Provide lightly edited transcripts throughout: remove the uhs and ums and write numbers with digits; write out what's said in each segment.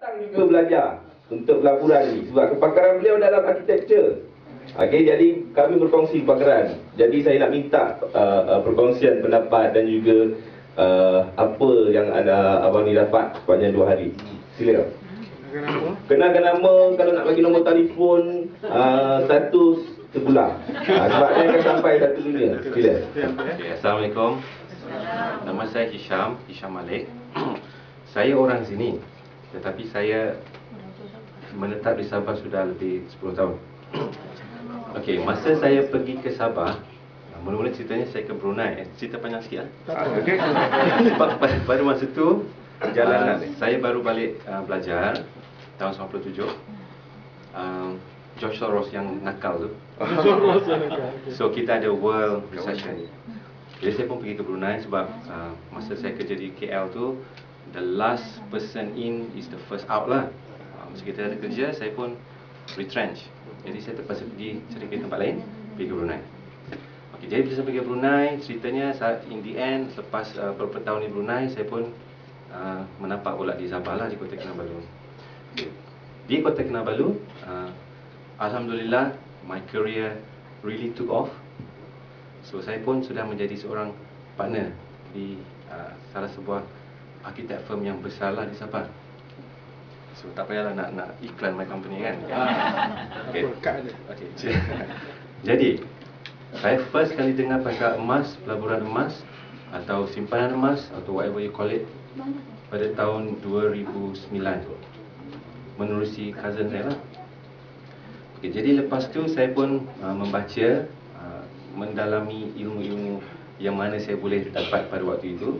datang juga belajar untuk pelaburan ni sebab kepakaran beliau dalam arkitektur. Okey, jadi kami berkongsi kepakaran. Jadi saya nak minta perkongsian pendapat dan juga apa yang abang ni dapat sepanjang 2 hari. Sila. Kenalkan nama, kalau nak bagi nombor telefon satu sebulan. Sebab dia akan sampai satu dunia. Sila. Okay, Assalamualaikum. Nama saya Hisham Malik. Saya orang sini, tetapi saya menetap di Sabah sudah lebih 10 tahun. Okey, masa saya pergi ke Sabah, mula-mula ceritanya saya ke Brunei. Cerita panjang sikit lah. Okay. Sebab pada masa tu saya baru balik belajar tahun 97. George Soros yang nakal tu. So kita ada world recession. Jadi saya pun pergi ke Brunei sebab masa saya kerja di KL tu, the last person in is the first out lah. Masa kita ada kerja, saya pun retrench. Jadi saya terpaksa pergi cari kerja tempat lain, pergi ke Brunei. Okay, jadi bila saya pergi ke Brunei, ceritanya in the end, lepas beberapa tahun di Brunei, saya pun menapak pula di Sabah lah, di Kota Kinabalu. Okay. Di Kota Kinabalu, alhamdulillah, my career really took off. So saya pun sudah menjadi seorang partner di salah sebuah arkitek firm yang besar lah di Sabah. So tak payahlah nak iklan my company kan. Okay. Jadi saya first kali dengar pasal emas, pelaburan emas atau simpanan emas atau whatever you call it pada tahun 2009 menerusi cousin saya lah. Okay, jadi lepas tu saya pun membaca, mendalami ilmu-ilmu yang mana saya boleh dapat pada waktu itu.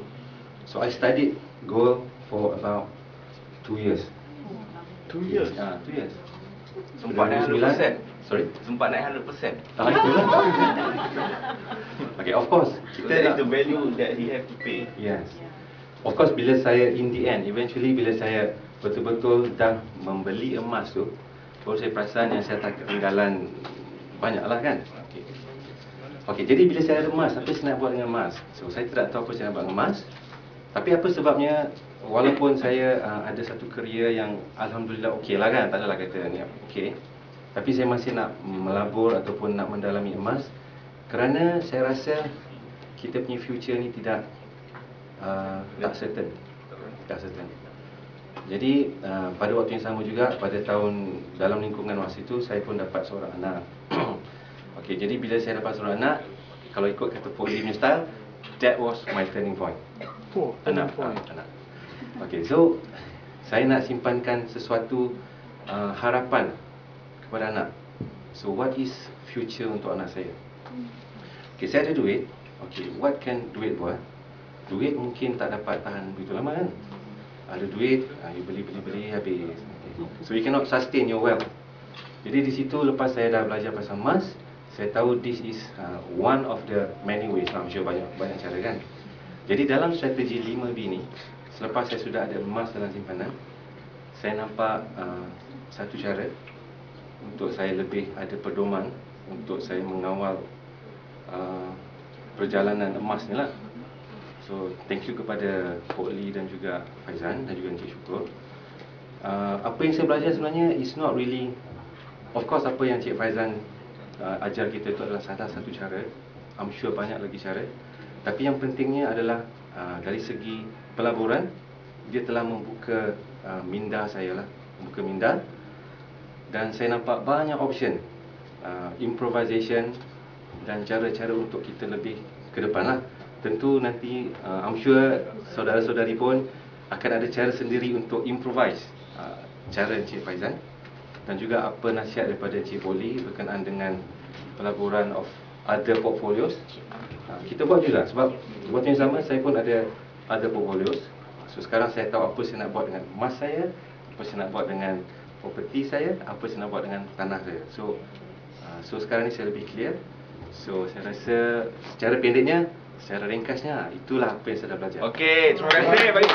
So I studied gold for about 2 years. 2 years? 2 years. Sempat naik 100%? Sorry? Sempat naik 100%? Itulah. Okay, of course. So that is the value that he have to pay. Yes. Of course, bila saya in the end, eventually bila saya betul-betul dah membeli emas tu, baru saya perasan yang saya tak ketinggalan banyak lah kan. Okey, jadi bila saya ada emas, apa saya nak buat dengan emas? So, saya tidak tahu apa saya nak buat dengan emas. Tapi apa sebabnya, walaupun saya ada satu kerja yang alhamdulillah okey lah kan, tak adalah kata ni okey. Tapi saya masih nak melabur ataupun nak mendalami emas kerana saya rasa kita punya future ni tak certain. Tak certain. Jadi pada waktu yang sama juga, pada tahun dalam lingkungan masa itu, saya pun dapat seorang anak. Okey, jadi bila saya dapat seorang anak, kalau ikut kata Pok Lee punya style, that was my turning point. Anak. Okey, so saya nak simpankan sesuatu harapan kepada anak. So what is future untuk anak saya? Okey, saya ada duit. Okey, what can duit buat? Duit mungkin tak dapat tahan begitu lama kan. Ada duit, you beli habis. So you cannot sustain your wealth. Jadi di situ lepas saya dah belajar pasal emas, saya tahu this is one of the many ways. I'm sure banyak cara kan. Jadi dalam strategi 5B ni, selepas saya sudah ada emas dalam simpanan, saya nampak satu cara untuk saya lebih ada pedoman untuk saya mengawal perjalanan emas ni lah. So thank you kepada Pok Lee dan juga Faizan dan juga Encik Syukur. Apa yang saya belajar sebenarnya is not really, of course apa yang Encik Faizan ajar kita itu adalah salah satu cara. I'm sure banyak lagi cara. Tapi yang pentingnya adalah dari segi pelaburan, dia telah membuka minda saya lah, membuka minda. Dan saya nampak banyak option, improvisation dan cara-cara untuk kita lebih ke depan lah. Tentu nanti I'm sure saudara-saudari pun akan ada cara sendiri untuk improvise cara Encik Faizan dan juga apa nasihat daripada Encik Poli berkenaan dengan pelaburan of other portfolios. Kita buat juga sebab waktu yang sama saya pun ada other portfolios. So sekarang saya tahu apa saya nak buat dengan emas saya, apa saya nak buat dengan property saya, apa saya nak buat dengan tanah saya. So sekarang ni saya lebih clear. So saya rasa secara pendeknya, secara ringkasnya, itulah apa yang saya dah belajar. Okey, terima kasih bagi